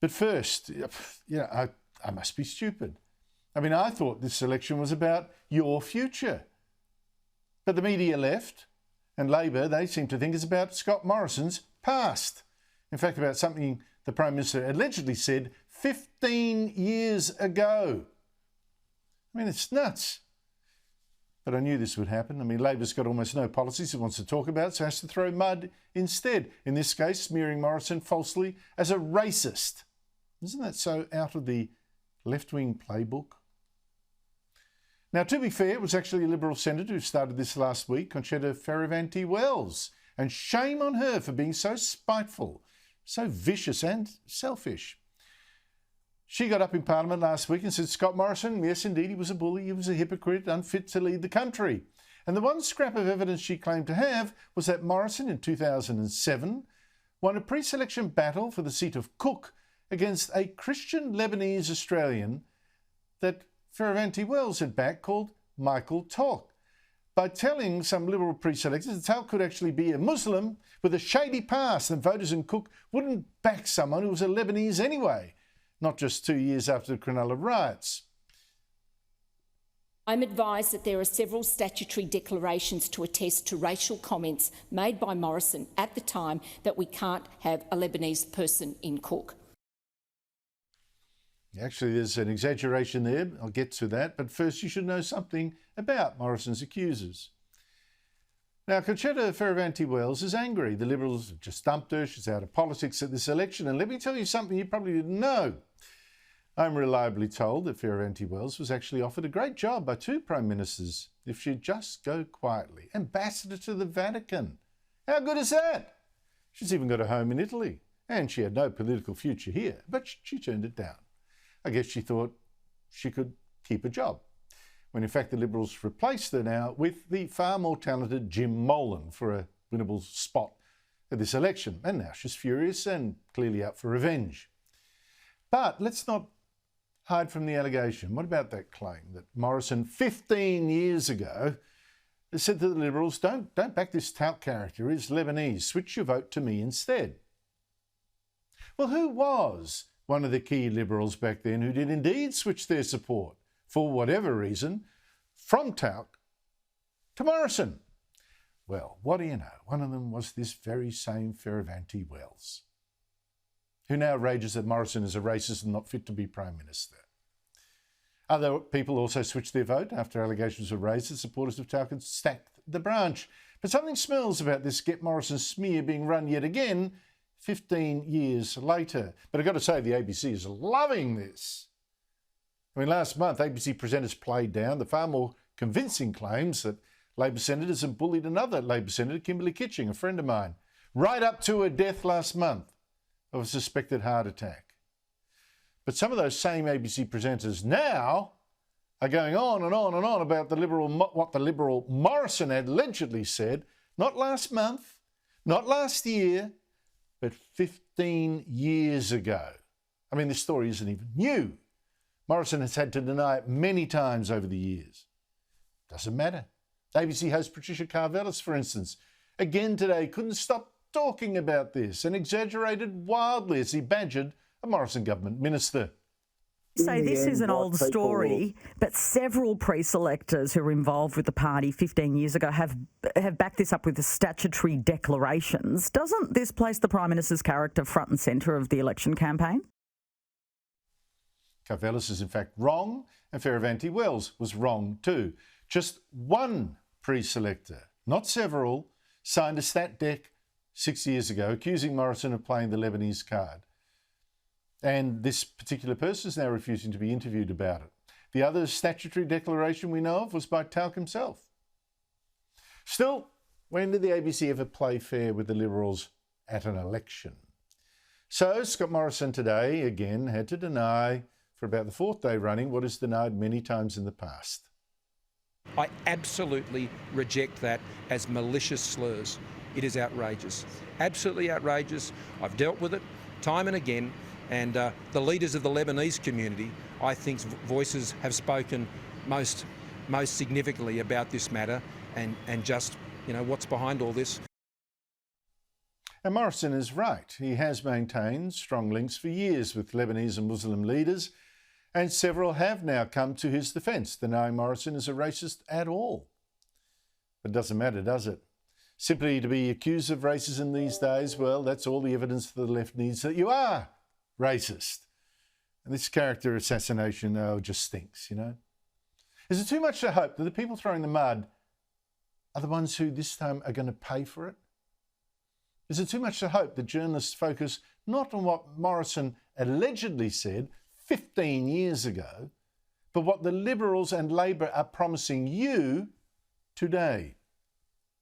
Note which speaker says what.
Speaker 1: But first, I must be stupid. I mean, I thought this election was about your future. But the media left, and Labor, they seem to think it's about Scott Morrison's past. In fact, about something the Prime Minister allegedly said 15 years ago. I mean, it's nuts. But I knew this would happen. I mean, Labor's got almost no policies it wants to talk about, so it has to throw mud instead. In this case, smearing Morrison falsely as a racist. Isn't that so out of the left-wing playbook? Now, to be fair, it was actually a Liberal senator who started this last week, Concetta Fierravanti-Wells. And shame on her for being so spiteful, so vicious and selfish. She got up in Parliament last week and said Scott Morrison, yes, indeed, he was a bully, he was a hypocrite, unfit to lead the country. And the one scrap of evidence she claimed to have was that Morrison, in 2007, won a pre-selection battle for the seat of Cook against a Christian Lebanese Australian that Fierravanti-Wells had backed called Michael Talk, by telling some Liberal pre-selectors that Talk could actually be a Muslim with a shady past and voters in Cook wouldn't back someone who was a Lebanese anyway, not just 2 years after the Cronulla riots.
Speaker 2: I'm advised that there are several statutory declarations to attest to racial comments made by Morrison at the time that we can't have a Lebanese person in Cook.
Speaker 1: Actually, there's an exaggeration there. I'll get to that. But first, you should know something about Morrison's accusers. Now, Concetta Fierravanti-Wells is angry. The Liberals have just dumped her. She's out of politics at this election. And let me tell you something you probably didn't know. I'm reliably told that Fierravanti-Wells was actually offered a great job by 2 Prime Ministers if she'd just go quietly. Ambassador to the Vatican. How good is that? She's even got a home in Italy. And she had no political future here. But she turned it down. I guess she thought she could keep a job, when in fact the Liberals replaced her now with the far more talented Jim Molan for a winnable spot at this election. And now she's furious and clearly out for revenge. But let's not hide from the allegation. What about that claim that Morrison 15 years ago said to the Liberals, don't back this tout character, he's Lebanese, switch your vote to me instead? Well, who was one of the key Liberals back then who did indeed switch their support, for whatever reason, from Talk to Morrison? Well, what do you know? One of them was this very same Fierravanti-Wells, who now rages that Morrison is a racist and not fit to be Prime Minister. Other people also switched their vote after allegations were raised that supporters of Talk had stacked the branch. But something smells about this Get Morrison smear being run yet again 15 years later. But I've got to say, the ABC is loving this. I mean, last month, ABC presenters played down the far more convincing claims that Labor senators have bullied another Labor senator, Kimberley Kitching, a friend of mine, right up to her death last month of a suspected heart attack. But some of those same ABC presenters now are going on and on and on about what the Liberal Morrison had allegedly said, not last month, not last year, but 15 years ago. I mean, this story isn't even new. Morrison has had to deny it many times over the years. Doesn't matter. ABC host Patricia Karvelis, for instance, again today couldn't stop talking about this and exaggerated wildly as he badgered a Morrison government minister.
Speaker 3: So this is an old story, but several pre-selectors who were involved with the party 15 years ago have backed this up with the statutory declarations. Doesn't this place the Prime Minister's character front and centre of the election campaign?
Speaker 1: Karvelis is in fact wrong, and Fierravanti-Wells was wrong too. Just one pre-selector, not several, signed a stat dec 6 years ago accusing Morrison of playing the Lebanese card. And this particular person is now refusing to be interviewed about it. The other statutory declaration we know of was by Talk himself. Still, when did the ABC ever play fair with the Liberals at an election? So Scott Morrison today again had to deny, for about the 4th day running, what is denied many times in the past.
Speaker 4: I absolutely reject that as malicious slurs. It is outrageous, absolutely outrageous. I've dealt with it time and again. And the leaders of the Lebanese community, I think, voices have spoken most significantly about this matter and just, you know, what's behind all this.
Speaker 1: And Morrison is right. He has maintained strong links for years with Lebanese and Muslim leaders, and several have now come to his defence, denying Morrison is a racist at all. But it doesn't matter, does it? Simply to be accused of racism these days, well, that's all the evidence that the left needs that you are racist. And this character assassination, just stinks, you know. Is it too much to hope that the people throwing the mud are the ones who this time are going to pay for it? Is it too much to hope that journalists focus not on what Morrison allegedly said 15 years ago, but what the Liberals and Labor are promising you today?